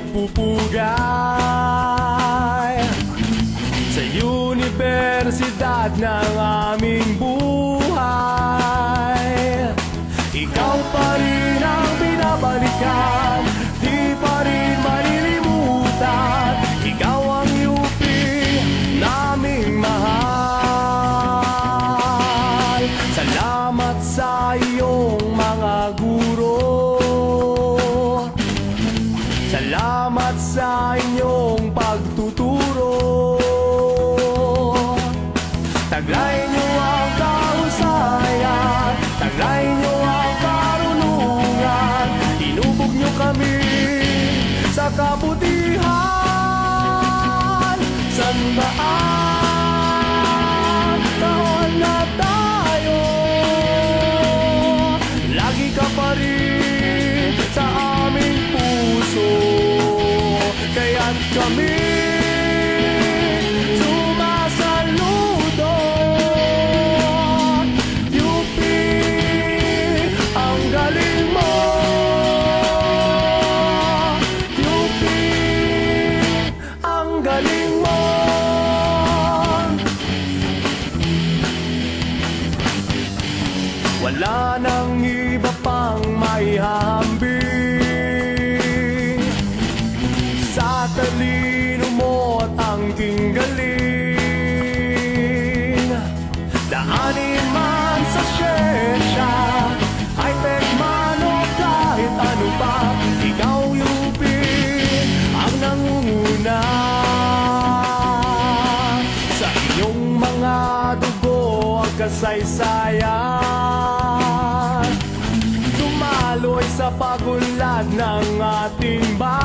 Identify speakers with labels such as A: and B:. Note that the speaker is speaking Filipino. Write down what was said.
A: pagpupugay sa universidad ng aming buhay. Ikaw pa rin ang binabalikan, di pa rin malilimutan. Ikaw ang UP naming mahal. Salamat sa iyong mga guro, salamat sa inyong pagtuturo. Taglay niyo ang kahusayan, taglay niyo ang karunungan. Tinubog niyo kami sa kabutihan. Sandaan taon na tayo, lagi ka pa rin sa aming puso. Kaya't kami sumasaludo. UP, ang galing mo. UP, ang galing mo. Wala nang iba pang maihahambing sa talino mo at angking galing. Daanin man sa siyensya, high-tech man o kahit ano pa, ikaw UP ang nangunguna. Sa iyong mga dugo ang kasaysayan, dumaloy sa pagunlad ng ating bayan.